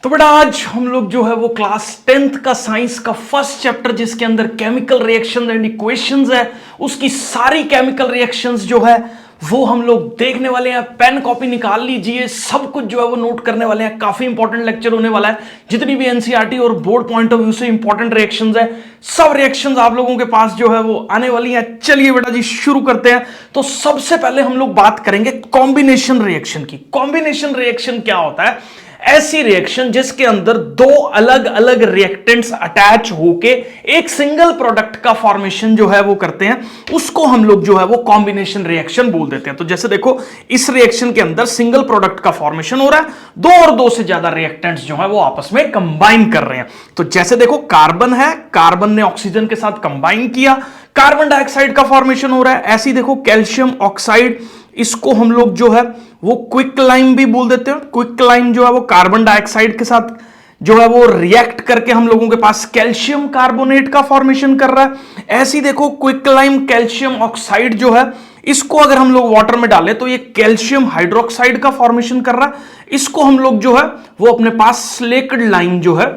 तो बेटा आज हम लोग जो है वो क्लास 10th का साइंस का फर्स्ट चैप्टर जिसके अंदर केमिकल रिएक्शन एंड इक्वेशंस है, उसकी सारी केमिकल रिएक्शंस जो है वो हम लोग देखने वाले हैं। पेन कॉपी निकाल लीजिए, सब कुछ जो है वो नोट करने वाले हैं। काफी इंपॉर्टेंट लेक्चर होने वाला है। जितनी भी एनसीईआरटी और बोर्ड पॉइंट ऑफ व्यू से इंपॉर्टेंट रिएक्शंस है, सब रिएक्शंस आप लोगों के पास जो है वो आने वाली हैं। चलिए बेटा जी शुरू करते हैं। तो सबसे पहले हम लोग बात करेंगे कॉम्बिनेशन रिएक्शन की। कॉम्बिनेशन रिएक्शन क्या होता है? ऐसी रिएक्शन जिसके अंदर दो अलग अलग रिएक्टेंट्स अटैच होके एक सिंगल प्रोडक्ट का फॉर्मेशन जो है वो करते हैं, उसको हम लोग जो है वो कॉम्बिनेशन रिएक्शन बोल देते हैं। तो जैसे देखो, इस रिएक्शन के अंदर सिंगल प्रोडक्ट का फॉर्मेशन हो रहा है, दो और दो से ज्यादा रिएक्टेंट्स जो है वो आपस में कंबाइन कर रहे हैं। तो जैसे देखो, कार्बन है, कार्बन ने ऑक्सीजन के साथ कंबाइन किया, कार्बन डाइऑक्साइड का फॉर्मेशन हो रहा है। ऐसी देखो कैल्शियम ऑक्साइड, इसको हम लोग जो है वो क्विकलाइम भी बोल देते हैं। क्विकलाइम जो है वो कार्बन डाइऑक्साइड के साथ जो है वो रिएक्ट करके हम लोगों के पास कैल्शियम कार्बोनेट का फॉर्मेशन कर रहा है। ऐसी देखो क्विकलाइम कैल्शियम ऑक्साइड जो है, इसको अगर हम लोग वाटर में डालें तो ये कैल्शियम हाइड्रोक्साइड का फॉर्मेशन कर रहा है। इसको हम लोग जो है वो अपने पास स्लेक्ड लाइम जो है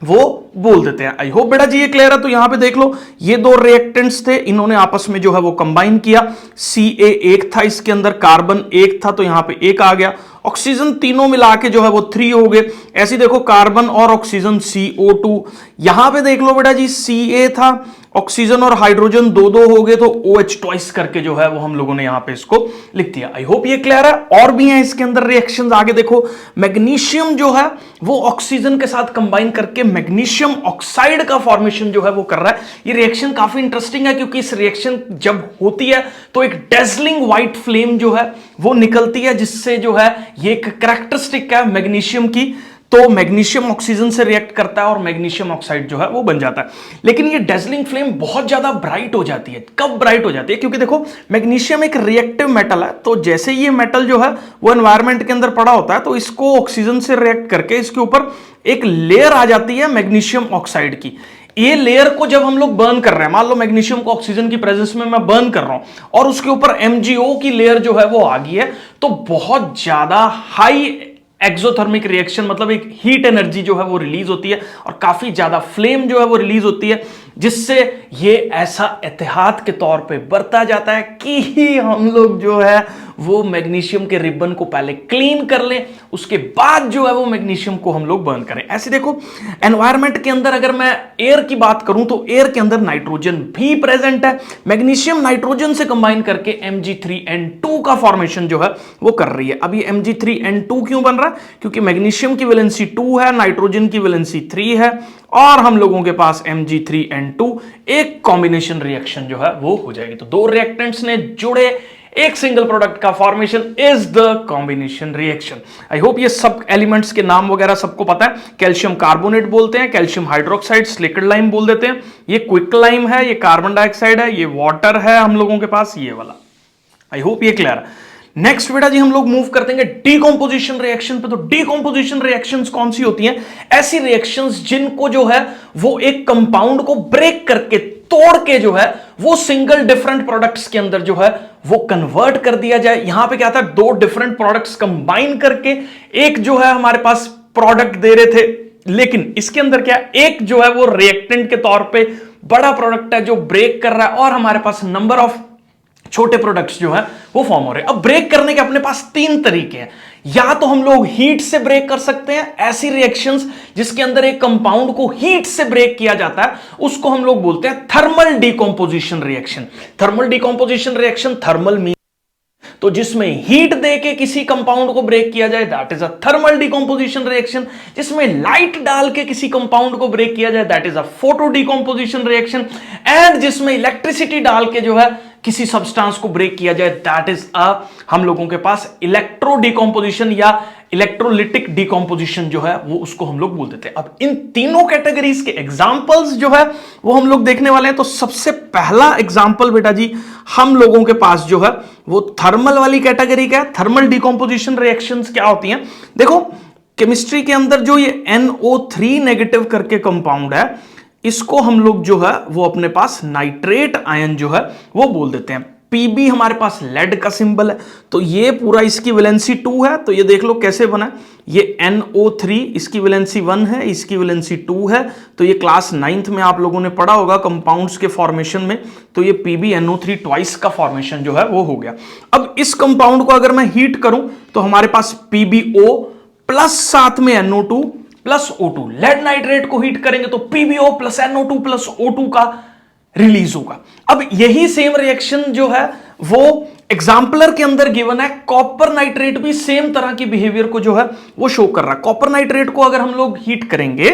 वो बोल देते हैं। आई होप बेटा जी ये क्लियर है। तो यहां पे देख लो, ये दो रिएक्टेंट्स थे, इन्होंने आपस में जो है वो कंबाइन किया। Ca एक था, इसके अंदर कार्बन एक था, तो यहां पे एक आ गया। ऑक्सीजन तीनों मिला के जो है वो 3 हो गए। ऐसे देखो कार्बन और ऑक्सीजन CO2, यहां पे देख लो बेटा जी Ca था, ऑक्सीजन और हाइड्रोजन दो दो हो गए, तो OH ट्वाइस करके जो है वो हम लोगों ने यहां पे इसको लिख दिया। आई होप ये क्लियर है। और भी हैं इसके अंदर रिएक्शंस। आगे देखो, मैग्नीशियम जो है वो ऑक्सीजन के साथ कंबाइन करके मैग्नीशियम ऑक्साइड का फॉर्मेशन जो है वो कर रहा है। ये रिएक्शन काफी इंटरेस्टिंग है, क्योंकि इस रिएक्शन जब होती है तो एक डेजलिंग व्हाइट फ्लेम जो है वो निकलती है, जिससे जो है ये एक कैरेक्टरिस्टिक है मैग्नीशियम की। तो मैग्नीशियम ऑक्सीजन से रिएक्ट करता है और मैग्नीशियम ऑक्साइड जो है वो बन जाता है। लेकिन ये डेजलिंग फ्लेम बहुत ज्यादा ब्राइट हो जाती है। कब ब्राइट हो जाती है? क्योंकि देखो, मैग्नीशियम एक रिएक्टिव मेटल है, तो जैसे ये मेटल जो है वो एनवायरमेंट के अंदर पड़ा होता है, तो इसको ऑक्सीजन से रिएक्ट करके इसके ऊपर एक लेयर आ जाती है मैग्नीशियम ऑक्साइड की। ये लेयर को जब हम लोग बर्न कर रहे हैं, मान लो मैग्नीशियम को ऑक्सीजन की प्रेजेंस में मैं बर्न कर रहा हूं और उसके ऊपर MgO की लेयर जो है वो आ गई है, तो बहुत ज्यादा हाई एक्सोथर्मिक रिएक्शन, मतलब एक हीट एनर्जी जो है वो रिलीज होती है और काफी ज्यादा फ्लेम जो है वो रिलीज होती है, जिससे ये ऐसा एहतियात के तौर पे बरता जाता है कि हम लोग जो है वो मैग्नीशियम के रिबन को पहले क्लीन कर लें, उसके बाद जो है वो मैग्नीशियम को हम लोग बर्न करें। ऐसे देखो, एनवायरनमेंट के अंदर अगर मैं एयर की बात करूं तो एयर के अंदर नाइट्रोजन भी प्रेजेंट है। मैग्नीशियम नाइट्रोजन से कंबाइन करके Mg3N2 का फॉर्मेशन जो है वो कर रही है। अब ये Mg3N2 क्यों बन रहा है? क्योंकि मैग्नीशियम की वैलेंसी 2 है, नाइट्रोजन की वैलेंसी 3 है, और हम लोगों के पास Mg3N2 एक कॉम्बिनेशन रिएक्शन जो है वो हो जाएगी। तो दो रिएक्टेंट्स ने जुड़े, एक सिंगल प्रोडक्ट का formation is the combination reaction. I hope ये सब एलिमेंट्स के नाम वगैरह सबको पता है। कैल्शियम कार्बोनेट बोलते हैं, कैल्शियम हाइड्रोक्साइड स्लिक्विड लाइम बोल देते हैं, ये क्विक लाइम है, ये कार्बन डाइऑक्साइड है, ये वाटर है हम लोगों के पास ये वाला। आई होप ये क्लियर है। नेक्स्ट बेटा जी हम लोग मूव करते हैं डीकंपोजिशन रिएक्शन पे। तो डीकंपोजिशन रिएक्शंस कौन सी होती हैं? ऐसी रिएक्शंस जिनको जो है वो एक कंपाउंड को ब्रेक करके, तोड़ के जो है वो सिंगल डिफरेंट प्रोडक्ट्स के अंदर जो है वो कन्वर्ट कर दिया जाए। यहां पे क्या था, दो डिफरेंट प्रोडक्ट्स कंबाइन करके एक जो है हमारे पास प्रोडक्ट दे रहे थे, लेकिन इसके अंदर क्या, एक जो है वो रिएक्टेंट के तौर पे बड़ा प्रोडक्ट है जो ब्रेक कर रहा है, और हमारे पास नंबर ऑफ छोटे प्रोडक्ट्स जो है वो फॉर्म हो रहे हैं। अब ब्रेक करने के अपने पास 3 तरीके हैं। या तो हम लोग हीट से ब्रेक कर सकते हैं, ऐसी रिएक्शंस जिसके अंदर एक कंपाउंड को हीट से ब्रेक किया जाता है, उसको हम लोग बोलते हैं thermal decomposition reaction. Thermal decomposition reaction, thermal तो जिसमें हीट देके किसी कंपाउंड को ब्रेक किया जाए, that is a thermal decomposition reaction. जिसमें लाइट डाल के किसी कंपाउंड को ब्रेक किया जाए, that is a photo decomposition reaction. And जिसमें इलेक्ट्रिसिटी डाल के जो है किसी सब्सटेंस को ब्रेक किया जाए, दैट इज हम लोगों के पास इलेक्ट्रो डिकम्पोजिशन या इलेक्ट्रोलिटिक डिकम्पोजिशन जो है वो उसको हम लोग बोल देते हैं। अब इन तीनों कैटेगरीज के एग्जांपल्स जो है वो हम लोग देखने वाले हैं। तो सबसे पहला एग्जांपल बेटा जी हम लोगों के पास जो है वो थर्मल वाली कैटेगरी का है। थर्मल डिकम्पोजिशन रिएक्शंस क्या होती हैं? देखो, केमिस्ट्री के अंदर जो ये NO3 नेगेटिव करके कंपाउंड है, इसको हम लोग जो है वो अपने पास नाइट्रेट आयन जो है वो बोल देते हैं। पीबी हमारे पास लेड का सिंबल है, तो ये पूरा इसकी वैलेंसी 2 है। तो ये देख लो कैसे बना, ये NO3 इसकी वैलेंसी 1 है, इसकी वैलेंसी 2 है। तो ये क्लास 9th में आप लोगों ने पढ़ा होगा कंपाउंड्स के फॉर्मेशन में। तो ये PbNO3 ट्वाइस का फॉर्मेशन जो है वो हो गया। अब इस कंपाउंड को अगर मैं हीट करूं तो हमारे पास PbO प्लस साथ में NO2 plus O2, lead nitrate को हीट करेंगे तो PbO plus NO2 plus O2 का रिलीज होगा। अब यही सेम रिएक्शन जो है वो एग्जाम्पलर के अंदर गिवन है। कॉपर नाइट्रेट भी सेम तरह की बिहेवियर को जो है वो शो कर रहा है। कॉपर नाइट्रेट को अगर हम लोग हीट करेंगे,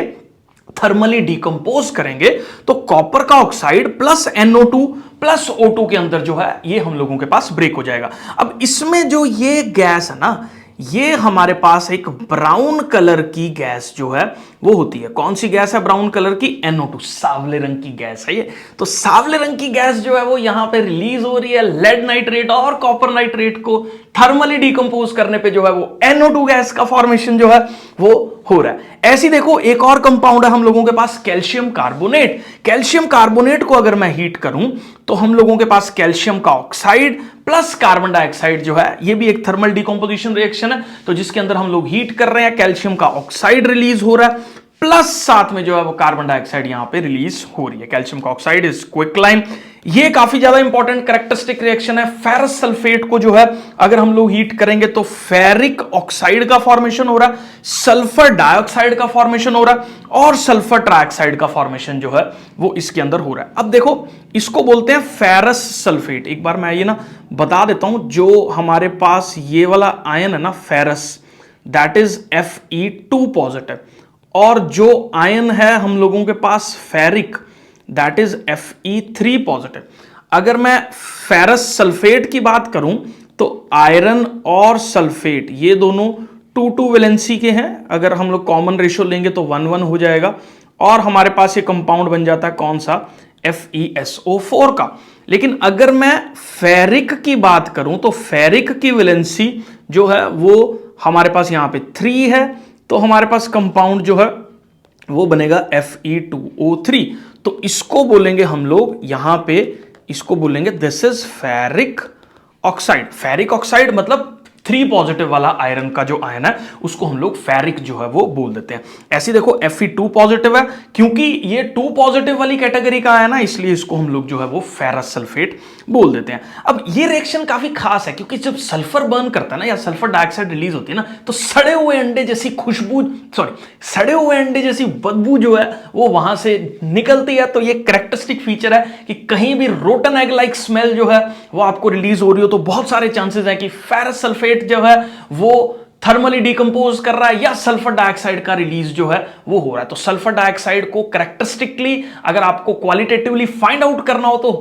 थर्मली डिकम्पोज करेंगे, तो कॉपर का oxide plus NO2 plus O2 के अंदर जो है ये हम लोगों के पास ब्रेक हो जाएगा। अब इसमें जो ये गैस है ना, ये हमारे पास एक ब्राउन कलर की गैस जो है वो होती है। कौन सी गैस है ब्राउन कलर की? NO2, सावले रंग की गैस है ये। तो सावले रंग की गैस जो है वो यहां पे रिलीज हो रही है। लेड नाइट्रेट और कॉपर नाइट्रेट को थर्मली डिकम्पोज करने पे जो है वो NO2 गैस का फॉर्मेशन जो है वो हो रहा है। ऐसी देखो एक और कंपाउंड है हम लोगों के पास, कैल्शियम कार्बोनेट। कैल्शियम कार्बोनेट को अगर मैं हीट करूं तो हम लोगों के पास कैल्शियम का ऑक्साइड प्लस कार्बन डाइऑक्साइड जो है, ये भी एक थर्मल डिकम्पोजिशन रिएक्शन है। तो जिसके अंदर हम लोग हीट कर रहे हैं, कैल्शियम का ऑक्साइड रिलीज हो रहा है, प्लस साथ में जो है वो कार्बन डाइऑक्साइड यहां पे रिलीज हो रही है। कैल्शियम का ऑक्साइड इज क्विकलाइन। ये काफी ज्यादा इंपॉर्टेंट कैरेक्टरिस्टिक रिएक्शन है। फेरस सल्फेट को जो है अगर हम लोग हीट करेंगे तो फेरिक ऑक्साइड का फॉर्मेशन हो रहा है, सल्फर डाइऑक्साइड का फॉर्मेशन हो रहा है और सल्फर ट्राइऑक्साइड का फॉर्मेशन जो है वो इसके अंदर हो रहा है। अब देखो इसको बोलते हैं फेरस सल्फेट। एक बार मैं ये ना बता देता हूं, जो हमारे पास ये वाला आयन है ना ferrous, that is Fe2 positive, और जो आयन है हम लोगों के पास ferric, that is Fe3 positive. अगर मैं फेरस सल्फेट की बात करूं तो आयरन और सल्फेट ये दोनों 2-2 वैलेंसी के हैं। अगर हम लोग कॉमन रेशियो लेंगे तो 1-1 हो जाएगा और हमारे पास ये कंपाउंड बन जाता है कौन सा? FeSO4 का। लेकिन अगर मैं फेरिक की बात करूं तो फेरिक की वैलेंसी जो है वो हमारे पास यहां पे 3 है, तो हमारे पास कंपाउंड जो है वो बनेगा Fe2O3। तो इसको बोलेंगे हम लोग यहां पे, इसको बोलेंगे this is ferric oxide. Ferric oxide मतलब 3 पॉजिटिव वाला आयरन का जो आयन है उसको हम लोग फेरिक जो है वो बोल देते हैं। ऐसे देखो Fe2 पॉजिटिव है, क्योंकि ये 2 पॉजिटिव वाली कैटेगरी का आयन है इसलिए इसको हम लोग जो है वो फेरस सल्फेट बोल देते हैं। अब ये रिएक्शन काफी खास है क्योंकि जब सल्फर बर्न करता है ना या सल्फर डाइऑक्साइड रिलीज होती है ना, तो सड़े हुए अंडे जैसी खुशबू, सड़े हुए अंडे जैसी बदबू जो है वो वहां से निकलती है। तो ये कैरेक्टरिस्टिक फीचर है कि कहीं भी रोटन एग लाइक स्मेल जो है वो आपको रिलीज हो रही हो तो बहुत सारे चांसेस है कि फेरस सल्फेट जो है वो थर्मली डिकम्पोज कर रहा है या सल्फर डाइऑक्साइड का रिलीज जो है वो हो रहा है। तो सल्फर डाइऑक्साइड को कैरेक्टरिस्टिकली अगर आपको क्वालिटेटिवली फाइंड आउट करना हो तो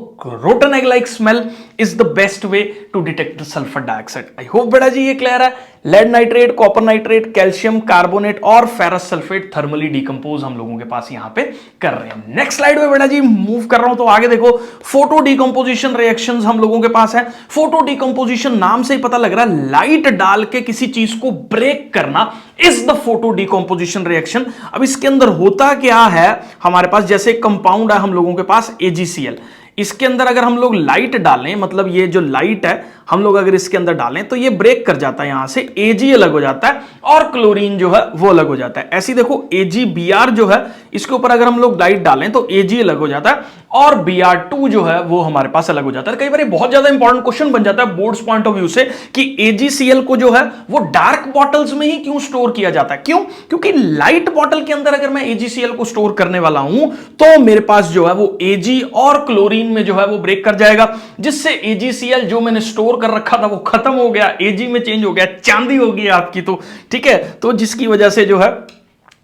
rotten egg like smell is the best way to detect sulphur dioxide. I hope बेटा जी ये क्लियर है। Lead nitrate, copper nitrate, calcium carbonate और फेरस सल्फेट थर्मली डिकम्पोज हम लोगों के पास यहां पे कर रहे हैं। नेक्स्ट स्लाइड पे बेटा जी मूव कर रहा हूं तो आगे देखो फोटो डिकम्पोजिशन रिएक्शंस हम लोगों के पास है। फोटो डिकम्पोजिशन नाम से ही पता लग रहा है, लाइट डाल के किसी चीज को ब्रेक करना is the photo decomposition reaction. अब इसके अंदर होता क्या है, हमारे पास जैसे कंपाउंड है हम लोगों के पास AgCl, इसके अंदर अगर हम लोग लाइट डालें, मतलब ये जो लाइट है हम लोग अगर इसके अंदर डालें तो ये ब्रेक कर जाता है, यहां से Ag अलग हो जाता है और क्लोरीन जो है वो अलग हो जाता है। ऐसी देखो AgBr जो है इसके ऊपर अगर हम लोग लाइट डालें तो Ag अलग हो जाता है और Br2 जो है वो हमारे पास अलग हो जाता है। कई बार बहुत ज्यादा इंपॉर्टेंट क्वेश्चन बन जाता है बोर्ड्स पॉइंट ऑफ व्यू से कि AgCl को जो है वो डार्क बॉटल्स में ही क्यों स्टोर किया जाता है। क्यों? क्योंकि लाइट बॉटल के अंदर अगर मैं AgCl को स्टोर करने वाला हूं तो मेरे पास जो है वो Ag और क्लोरीन में जो है वो ब्रेक कर जाएगा, जिससे AgCl जो मैंने स्टोर कर रखा था वो खत्म हो गया, Ag में चेंज हो गया, चांदी हो गई आपकी। तो ठीक है, तो जिसकी वजह से जो है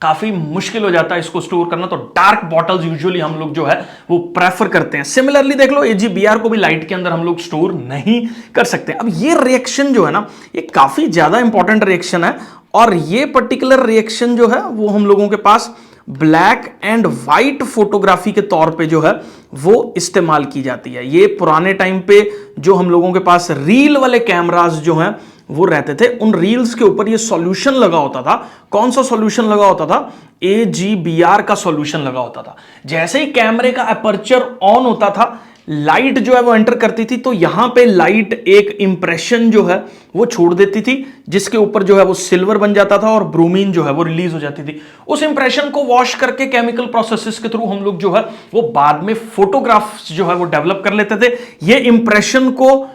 काफी मुश्किल हो जाता है इसको स्टोर करना। तो डार्क बॉटल्स यूजुअली हम लोग जो है वो प्रेफर करते हैं। सिमिलरली देख लो AgBr को भी लाइट के अंदर हम लोग स्टोर नहीं कर सकते। अब ये रिएक्शन जो है ना ये काफी ज्यादा इंपॉर्टेंट रिएक्शन है और ये पर्टिकुलर रिएक्शन जो है वो हम लोगों के पास ब्लैक एंड व्हाइट फोटोग्राफी के तौर पे जो है वो इस्तेमाल की जाती है। ये पुराने टाइम पे जो हम लोगों के पास रील वाले कैमरास जो हैं वो रहते थे, उन रील्स के ऊपर ये सॉल्यूशन लगा होता था। कौन सा सॉल्यूशन लगा होता था? AgBr का सॉल्यूशन लगा होता था। जैसे ही कैमरे का अपर्चर ऑन होता था, लाइट जो है वो एंटर करती थी तो यहां पे लाइट एक इंप्रेशन जो है वो छोड़ देती थी, जिसके ऊपर जो है वो सिल्वर बन जाता था और ब्रोमीन जो है वो रिलीज हो जाती थी। उस इंप्रेशन को वॉश करके केमिकल प्रोसेसेस के थ्रू हम लोग जो है वो बाद में फोटोग्राफ्स जो है वो डेवलप कर लेते थे। ये इंप्रेशन को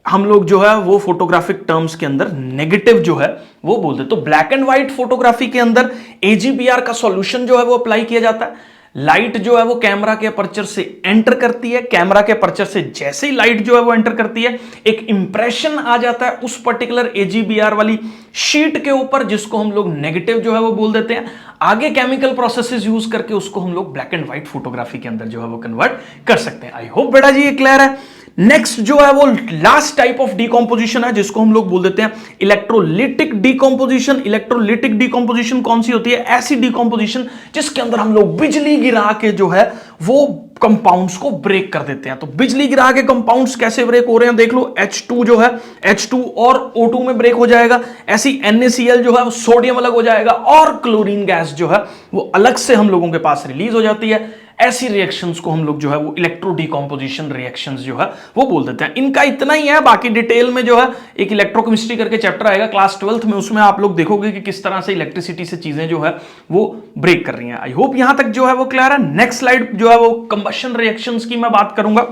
हम लोग जो है वो फोटोग्राफिक टर्म्स के अंदर नेगेटिव जो है वो बोलते। तो ब्लैक एंड व्हाइट फोटोग्राफी के अंदर AGPR का सॉल्यूशन जो है वो अप्लाई किया जाता है। लाइट जो है वो कैमरा के अपर्चर से एंटर करती है, कैमरा के अपर्चर से जैसे ही लाइट जो है वो एंटर करती है एक इंप्रेशन आ जाता है उस पर्टिकुलर AGPR वाली शीट के ऊपर, जिसको हम लोग नेगेटिव जो है वो बोल देते हैं। आगे केमिकल प्रोसेसेस यूज करके उसको हम लोग ब्लैक एंड व्हाइट फोटोग्राफी के अंदर जो है वो कन्वर्ट कर सकते हैं। आई होप बेटा जी ये क्लियर है। नेक्स्ट जो है वो लास्ट टाइप ऑफ डीकंपोजिशन है, जिसको हम लोग बोल देते हैं इलेक्ट्रोलिटिक डीकंपोजिशन। इलेक्ट्रोलिटिक डीकंपोजिशन कौन सी होती है? ऐसी डीकंपोजिशन जिसके अंदर हम लोग बिजली गिरा के जो है वो कंपाउंड्स को ब्रेक कर देते हैं। तो बिजली गिरा के कंपाउंड्स कैसे ब्रेक हो रहे हैं देख लो। H2 जो है H2 और O2 में ब्रेक हो जाएगा। ऐसी NaCl जो है वो सोडियम अलग हो जाएगा और क्लोरीन गैस जो है वो अलग से हम लोगों के पास रिलीज हो जाती है। ऐसी रिएक्शंस को हम लोग जो है वो इलेक्ट्रो डीकंपोजिशन रिएक्शंस जो है वो बोल देते हैं। इनका इतना ही है, बाकी डिटेल में जो है एक इलेक्ट्रोकेमिस्ट्री करके चैप्टर आएगा क्लास 12th में, उसमें आप लोग देखोगे कि किस तरह से इलेक्ट्रिसिटी से चीजें जो है वो ब्रेक कर रही हैं। आई होप यहां तक जो है वो क्लियर है। नेक्स्ट स्लाइड जो है वो कंबशन रिएक्शंस की मैं बात करूंगा।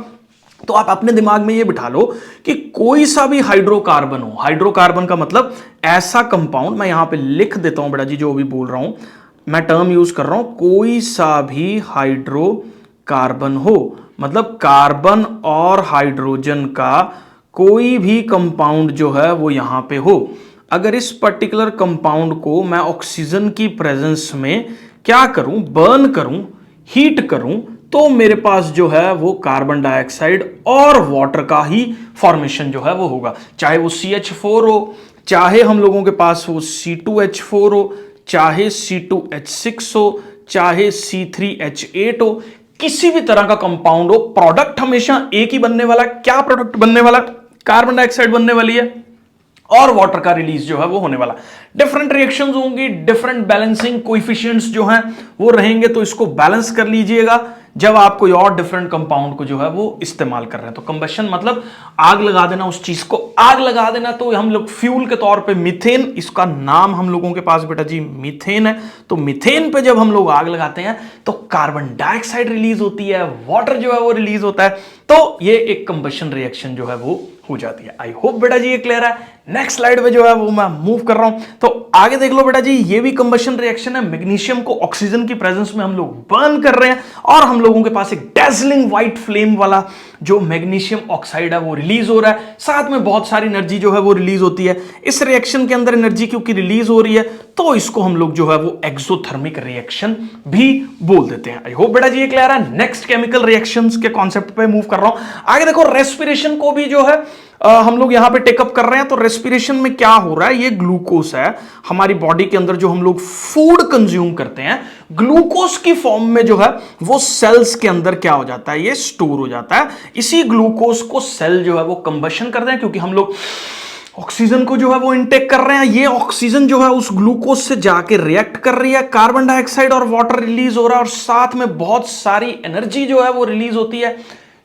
तो आप अपने दिमाग में ये बिठा लो कि कोई सा भी हाइड्रोकार्बन हो, हाइड्रोकार्बन का मतलब ऐसा कंपाउंड, मैं यहां पे लिख देता हूं बेटा जी जो भी बोल रहा हूं, मैं टर्म यूज कर रहा हूं, कोई सा भी हाइड्रोकार्बन हो, मतलब कार्बन और हाइड्रोजन का कोई भी कंपाउंड जो है वो यहां पे हो। अगर इस पर्टिकुलर कंपाउंड को मैं ऑक्सीजन की प्रेजेंस में क्या करूं, बर्न करूं, हीट करूं, तो मेरे पास जो है वो कार्बन डाइऑक्साइड और वाटर का ही फॉर्मेशन जो है वो होगा। चाहे वो CH4 हो, चाहे हम लोगों के पास वो C2H4 हो, चाहे C2H6 हो, चाहे C3H8 हो, किसी भी तरह का कंपाउंड हो, प्रोडक्ट हमेशा एक ही बनने वाला। क्या प्रोडक्ट बनने वाला? कार्बन डाइऑक्साइड बनने वाली है और वाटर का रिलीज जो है वो होने वाला। डिफरेंट रिएक्शंस होंगी, डिफरेंट बैलेंसिंग कोएफिशिएंट्स जो हैं वो रहेंगे, तो इसको बैलेंस कर लीजिएगा जब आप कोई और डिफरेंट कंपाउंड को जो है वो इस्तेमाल कर रहे हैं। तो कंबशन मतलब आग लगा देना, उस चीज को आग लगा देना। तो हम लोग फ्यूल के तौर पे मीथेन, इसका नाम हम लोगों के पास बेटा जी मीथेन है। तो मीथेन पे जब हम लोग आग लगाते हैं तो कार्बन डाइऑक्साइड रिलीज होती है, वाटर जो है वो रिलीज होता है, तो ये एक कंबशन रिएक्शन जो है वो हो जाती है। आई होप बेटा जी ये क्लियर है। नेक्स्ट स्लाइड पे जो है वो मैं मूव कर रहा हूं, तो आगे देख लो बेटा जी, ये भी कंबशन रिएक्शन है। मैग्नीशियम को ऑक्सीजन की प्रेजेंस में हम लोग बर्न कर रहे हैं और हम लोगों के पास एक डेजलिंग व्हाइट फ्लेम वाला जो मैग्नीशियम ऑक्साइड है वो रिलीज हो रहा है। साथ में बहुत सारी एनर्जी जो है वो रिलीज होती है। इस रिएक्शन के अंदर एनर्जी क्योंकि रिलीज हो रही है तो इसको हम लोग जो है वो एक्सोथर्मिक रिएक्शन भी बोल देते हैं। आई होप बेटा जी ये क्लियर है। नेक्स्ट केमिकल रिएक्शंस के कॉन्सेप्ट पे मूव कर रहा हूं। आगे देखो, रेस्पिरेशन को भी जो है हम लोग यहां पे टेकअप कर रहे हैं। तो रेस्पिरेशन में क्या हो रहा है, ये ग्लूकोज है हमारी बॉडी के अंदर जो हम लोग फूड कंज्यूम करते हैं, ग्लूकोज की फॉर्म में जो है वो सेल्स के अंदर क्या हो जाता है, ये स्टोर हो जाता है। इसी ग्लूकोज को सेल जो है वो कंबशन करते हैं, क्योंकि हम लोग ऑक्सीजन को जो है वो इनटेक कर रहे हैं। ये ऑक्सीजन जो है उस ग्लूकोज से जाके रिएक्ट कर रही है, कार्बन डाइऑक्साइड और वाटर रिलीज हो रहा है और साथ में बहुत सारी एनर्जी जो है वो रिलीज होती है,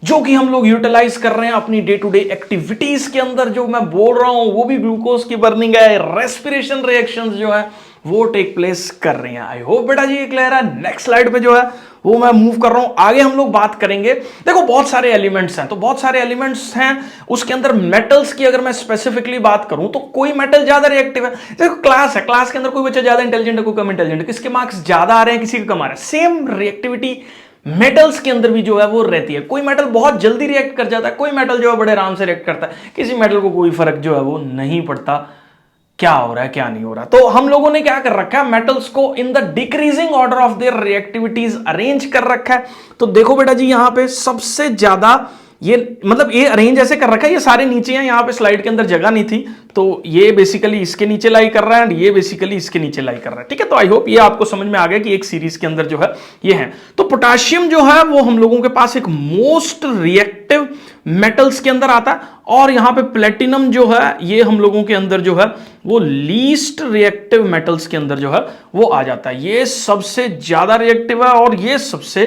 जो कि हम लोग यूटिलाइज कर रहे हैं अपनी डे टू डे एक्टिविटीज के अंदर। जो मैं बोल रहा हूं वो भी ग्लूकोज की बर्निंग है। रेस्पिरेशन रिएक्शंस जो है वो टेक प्लेस कर रही हैं। आई होप बेटा जी ये क्लियर है। नेक्स्ट स्लाइड पे जो है वो मैं मूव कर रहा हूं। आगे हम लोग बात करेंगे, देखो बहुत सारे एलिमेंट्स हैं, तो बहुत सारे एलिमेंट्स हैं, उसके अंदर मेटल्स की अगर मैं स्पेसिफिकली बात करूं तो कोई मेटल ज्यादा रिएक्टिव है। देखो क्लास है, क्लास के अंदर कोई बच्चा ज्यादा इंटेलिजेंट है, कोई कम इंटेलिजेंट है, किसके मार्क्स ज्यादा आ रहे हैं, किसी के कम आ रहे हैं। सेम रिएक्टिविटी मेटल्स के अंदर भी जो है वो रहती है। कोई मेटल बहुत जल्दी रिएक्ट कर जाता है, कोई मेटल जो है बड़े आराम से रिएक्ट करता है, किसी मेटल को कोई फर्क जो है वो नहीं पड़ता क्या हो रहा है क्या नहीं हो रहा। तो हम लोगों ने क्या कर रखा है, मेटल्स को in the decreasing order of their reactivities arrange कर रखा है। तो देखो बेटा जी यहां पे सबसे ज्यादा ये मतलब ये अरेंज ऐसे कर रखा है, ये सारे नीचे हैं, यहां पे स्लाइड के अंदर जगह नहीं थी, तो ये बेसिकली इसके नीचे लाई कर रहा है एंड ये बेसिकली इसके नीचे लाई कर रहा है। ठीक है, तो आई होप ये आपको समझ में आ गया कि एक सीरीज के अंदर जो है ये है। तो पोटाशियम जो है वो हम लोगों के पास एक मोस्ट रिएक्टिव मेटल्स के अंदर आता है और यहां पे प्लेटिनम जो है ये हम लोगों के अंदर जो है वो लीस्ट रिएक्टिव मेटल्स के अंदर जो है वो आ जाता है। ये सबसे ज्यादा रिएक्टिव है और ये सबसे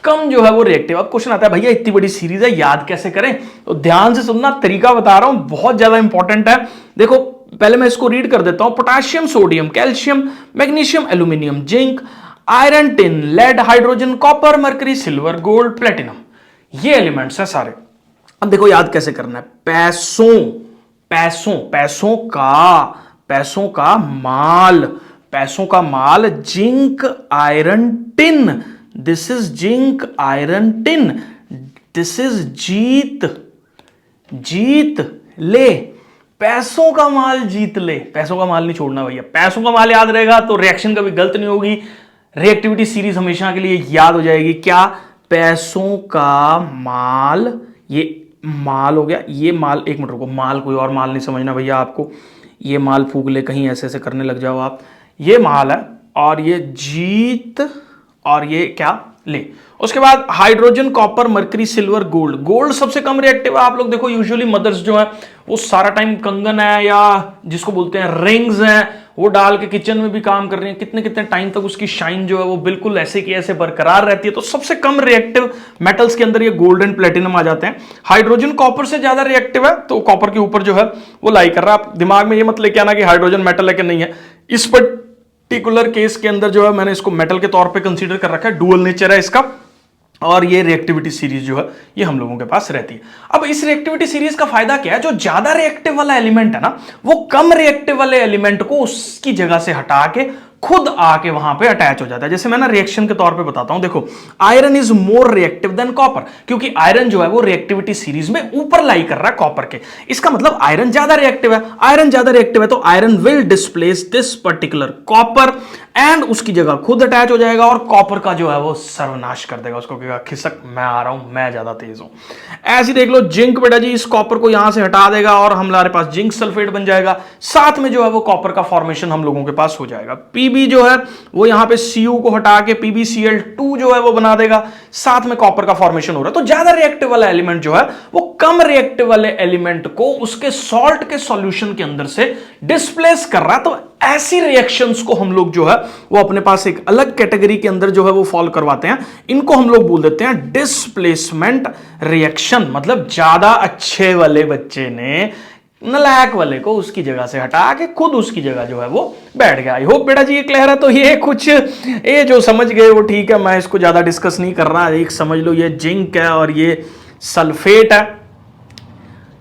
कम जो है वो रिएक्टिव। अब क्वेश्चन आता है भैया इतनी बड़ी सीरीज है याद कैसे करें, तो ध्यान से सुनना, तरीका बता रहा हूं, बहुत ज्यादा इंपॉर्टेंट है। देखो पहले मैं इसको रीड कर देता हूं। Potassium, sodium, calcium, magnesium, aluminium, zinc, iron, tin, lead, hydrogen, copper, mercury, silver, gold, platinum, ये एलिमेंट्स हैं सारे। अब देखो याद कैसे करना है। पैसों का माल zinc, iron, tin, this is zinc, iron, tin, this is जीत ले, पैसों का माल जीत ले। पैसों का माल नहीं छोड़ना भैया, पैसों का माल याद रहेगा तो रिएक्शन कभी गलत नहीं होगी, रिएक्टिविटी सीरीज हमेशा के लिए याद हो जाएगी। क्या? पैसों का माल, ये माल हो गया, ये माल, एक मिनट रुको, माल कोई और माल नहीं समझना भैया आपको, ये माल फूक ले कहीं, ऐसे ऐसे करने लग जाओ आप, ये माल है, और ये जीत, और ये क्या ले। उसके बाद hydrogen, copper, mercury, silver, gold. Gold सबसे कम रिएक्टिव है। आप लोग देखो यूजुअली मदर्स जो है वो सारा टाइम कंगन है या जिसको बोलते हैं रिंग्स हैं वो डाल के किचन में भी काम कर रही है, कितने कितने टाइम तक उसकी शाइन जो है वो बिल्कुल ऐसे की ऐसे बरकरार रहती है। तो सबसे कम रिएक्टिव मेटल्स के अंदर ये गोल्ड एंड प्लेटिनम आ जाते हैं। हाइड्रोजन कॉपर से ज्यादा रिएक्टिव है, तो कॉपर के ऊपर जो है वो लाई कर रहा है। आप दिमाग में ये मत लेके आना कि हाइड्रोजन मेटल है कि नहीं है। इस पर्टिकुलर केस के अंदर जो है मैंने इसको मेटल के तौर पे कंसीडर कर रखा है, डुअल नेचर है इसका, और ये रिएक्टिविटी सीरीज जो है ये हम लोगों के पास रहती है। अब इस रिएक्टिविटी सीरीज का फायदा क्या है? जो ज्यादा रिएक्टिव वाला एलिमेंट है ना, वो कम रिएक्टिव वाले एलिमेंट को उसकी जगह से हटा के खुद आके वहां पे अटैच हो जाता है। जैसे मैं ना रिएक्शन के तौर पे बताता हूं, देखो iron is more reactive than copper, क्योंकि आयरन जो है वो रिएक्टिविटी सीरीज में ऊपर लाई कर रहा है कॉपर के। इसका मतलब आयरन ज्यादा रिएक्टिव है। आयरन ज्यादा रिएक्टिव है तो iron will displace this particular copper and उसकी जगह खुद अटैच हो जाएगा और कॉपर का जो है वो सर्वनाश कर देगा, उसको कहेगा खिसक, मैं आ रहा हूं, मैं ज्यादा तेज हूं। ऐसे देख लो जिंक बेटा जी, इस कॉपर को यहां से हटा देगा और हमारे पास जिंक सल्फेट बन जाएगा, साथ में जो है वो कॉपर का फॉर्मेशन हम लोगों के पास हो जाएगा। पीबी जो है वो यहां पे Cu को हटा के PbCl2 जो है वो बना देगा, साथ में कॉपर का फॉर्मेशन हो रहा है। तो ज्यादा रिएक्टिव वाला एलिमेंट जो है वो कम रिएक्टिव वाले एलिमेंट को उसके सॉल्ट के सॉल्यूशन के अंदर से डिस्प्लेस कर रहा है। तो ऐसी रिएक्शंस को हम लोग जो है वो अपने पास एक अलग कैटेगरी के अंदर जो है वो फॉलो करवाते हैं। इनको हम लोग बोल देते हैं डिस्प्लेसमेंट रिएक्शन। मतलब ज्यादा अच्छे वाले बच्चे ने नलायक वाले को उसकी जगह से हटा के खुद उसकी जगह जो है वो बैठ गया। आई होप बेटा जी ये क्लियर है। तो ये कुछ ये जो समझ गए वो ठीक है, मैं इसको ज्यादा डिस्कस नहीं कर रहा। एक समझ लो ये जिंक है और ये सल्फेट है।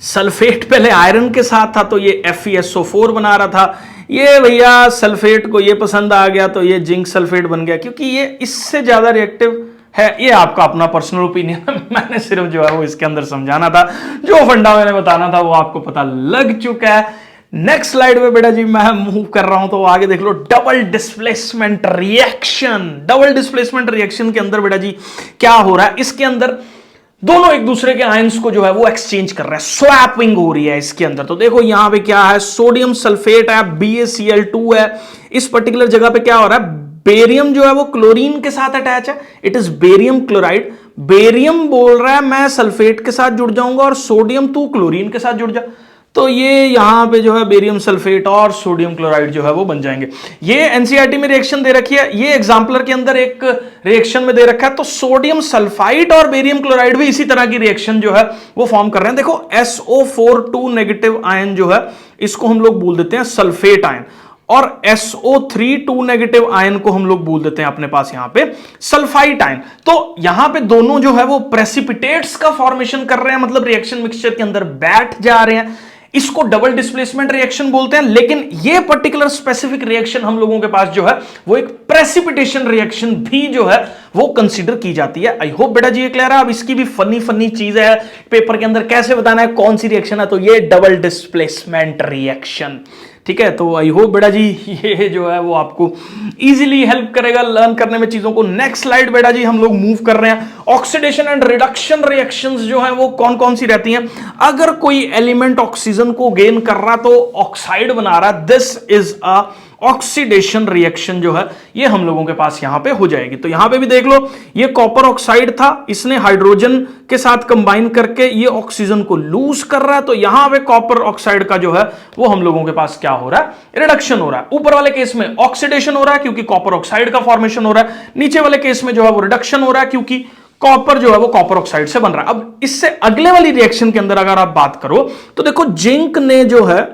सल्फेट पहले आयरन के साथ था तो ये FeSO4 बना रहा था, ये भैया सल्फेट को ये पसंद आ गया तो ये जिंक सल्फेट बन गया, क्योंकि ये इससे ज्यादा रिएक्टिव है। ये आपका अपना पर्सनल ओपिनियन है, मैंने सिर्फ जो है वो इसके अंदर समझाना था, जो फंडा मैंने बताना था वो आपको पता लग चुका है। नेक्स्ट स्लाइड में बेटा जी मैं मूव कर रहा हूं तो आगे देख लो double displacement reaction. Double displacement reaction के अंदर बेटा जी क्या हो रहा है, इसके अंदर दोनों एक दूसरे के आयंस को जो है वो एक्सचेंज कर रहे हैं, स्वैपिंग हो रही है इसके अंदर। तो देखो यहां पे क्या है, सोडियम सल्फेट है, BaCl2 है। इस पर्टिकुलर जगह पे क्या हो रहा है, बेरियम जो है वो क्लोरीन के साथ अटैच है, it is barium chloride. Barium बोल रहा है मैं सल्फेट के साथ जुड़ जाऊंगा और सोडियम तू क्लोरीन के साथ जुड़ जा, तो ये यहां पे जो है बेरियम सल्फेट और सोडियम क्लोराइड जो है वो बन जाएंगे। ये एनसीईआरटी में रिएक्शन दे रखी है, ये एग्जाम्पलर के अंदर एक रिएक्शन में दे रखा है। तो सोडियम सल्फाइड और बेरियम क्लोराइड भी इसी तरह की रिएक्शन जो है वो फॉर्म कर रहे हैं। देखो SO4 नेगेटिव आयन जो है इसको हम लोग बोल देते हैं सल्फेट आयन, और SO3 नेगेटिव आयन को हम लोग बोल देते हैं अपने पास यहां पे सल्फाइड आयन। तो यहां पे दोनों जो है वो प्रेसिपिटेट्स का फॉर्मेशन कर रहे हैं, मतलब रिएक्शन मिक्सचर के अंदर बैठ जा रहे हैं। इसको डबल डिस्प्लेसमेंट रिएक्शन बोलते हैं। लेकिन ये पर्टिकुलर स्पेसिफिक रिएक्शन हम लोगों के पास जो है वो एक प्रेसिपिटेशन रिएक्शन भी जो है वो कंसीडर की जाती है। आई होप बेटा जी ये क्लियर है। अब इसकी भी फनी चीज है, पेपर के अंदर कैसे बताना है कौन सी रिएक्शन है, तो ये डबल डिस्प्लेसमेंट रिएक्शन, ठीक है। तो आई होप बेटा जी ये जो है वो आपको इजीली हेल्प करेगा लर्न करने में चीजों को। नेक्स्ट स्लाइड बेटा जी हम लोग मूव कर रहे हैं। ऑक्सीडेशन एंड रिडक्शन रिएक्शंस जो है वो कौन कौन सी रहती हैं। अगर कोई एलिमेंट ऑक्सीजन को गेन कर रहा तो ऑक्साइड बना रहा, this is a oxidation reaction जो है ये हम लोगों के पास यहां पे हो जाएगी। तो यहां पे भी देख लो ये कॉपर ऑक्साइड था, इसने हाइड्रोजन के साथ कंबाइन करके ये ऑक्सीजन को लूज कर रहा है, तो यहां पे कॉपर ऑक्साइड का जो है वो हम लोगों के पास क्या हो रहा है, रिडक्शन हो रहा है। ऊपर वाले केस में ऑक्सीडेशन हो रहा है क्योंकि कॉपर ऑक्साइड का फॉर्मेशन हो रहा है, नीचे वाले केस में जो है वो रिडक्शन हो रहा है क्योंकि कॉपर जो है वो कॉपर ऑक्साइड से बन रहा है। अब इससे अगले वाली रिएक्शन के अंदर अगर आप बात करो तो देखो जिंक ने जो है,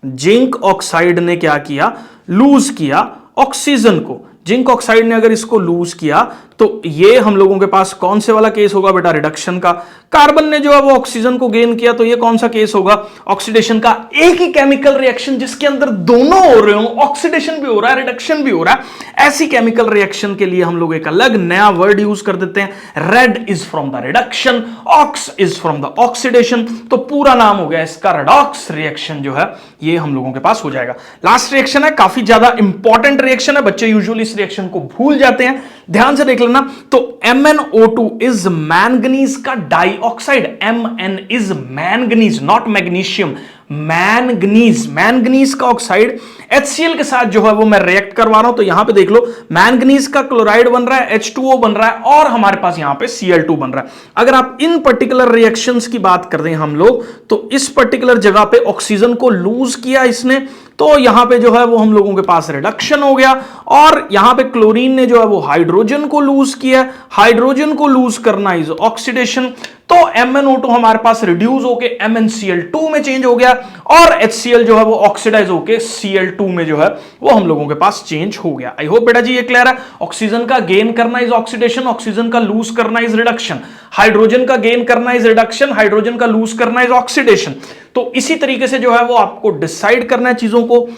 जिंक ऑक्साइड ने क्या किया, लूज किया ऑक्सीजन को। जिंक ऑक्साइड ने अगर इसको लूज किया तो ये हम लोगों के पास कौन से वाला केस होगा बेटा, रिडक्शन का। कार्बन ने जो है वो ऑक्सीजन को गेन किया तो ये कौन सा केस होगा, ऑक्सीडेशन का। एक ही केमिकल रिएक्शन जिसके अंदर दोनों हो रहे हो, ऑक्सीडेशन भी हो रहा है रिडक्शन भी हो रहा है, ऐसी केमिकल रिएक्शन के लिए हम लोग एक अलग नया वर्ड यूज कर देते हैं। Red is from the reduction, ox is from the oxidation, तो पूरा नाम हो गया इसका रेडॉक्स रिएक्शन जो है ये हम लोगों के पास हो जाएगा। लास्ट रिएक्शन है, काफी ज्यादा इंपॉर्टेंट रिएक्शन है, बच्चे यूजुअली इस रिएक्शन को भूल जाते हैं, ध्यान से देख लेना। तो MnO2 इज मैंगनीज का dioxide. Mn is manganese, not magnesium, manganese, manganese का ऑक्साइड HCl के साथ जो है वो मैं रिएक्ट करवा रहा हूं। तो यहां पे देख लो मैंगनीज का क्लोराइड बन रहा है, H2O बन रहा है और हमारे पास यहां पे Cl2 बन रहा है। अगर आप इन पर्टिकुलर रिएक्शंस की बात कर रहे हैं हम लोग, तो इस पर्टिकुलर जगह पे ऑक्सीजन को लूज किया इसने, तो यहां पे जो है वो हम लोगों के पास रिडक्शन हो गया। और यहां पे क्लोरीन ने जो है वो हाइड्रोजन को लूज किया, हाइड्रोजन को लूज करना इज ऑक्सीडेशन। तो MnO2 हमारे पास रिड्यूस होके MnCl2 में चेंज हो गया और HCl जो है वो ऑक्सीडाइज होके Cl2 में जो है वो हम लोगों के पास चेंज हो गया। आई होप बेटा जी ये क्लियर है। ऑक्सीजन का गेन करना इज ऑक्सीडेशन, ऑक्सीजन का लूज करना इज रिडक्शन, हाइड्रोजन का गेन करना इज रिडक्शन, हाइड्रोजन का लूज करना इज ऑक्सीडेशन। तो इसी तरीके से जो है वो आपको डिसाइड करना है चीजों को।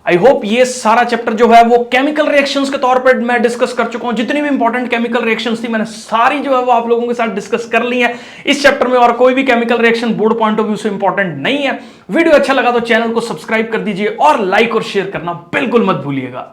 आई होप ये सारा चैप्टर जो है वो केमिकल रिएक्शंस के तौर पर मैं डिस्कस कर चुका हूं। जितनी भी इंपॉर्टेंट केमिकल रिएक्शंस थी मैंने सारी जो है वो आप लोगों के साथ डिस्कस कर ली है इस चैप्टर में, और कोई भी chemical reaction board point of view से इंपॉर्टेंट नहीं है। वीडियो अच्छा लगा तो चैनल को सब्सक्राइब कर दीजिए और लाइक और शेयर करना बिल्कुल मत भूलिएगा।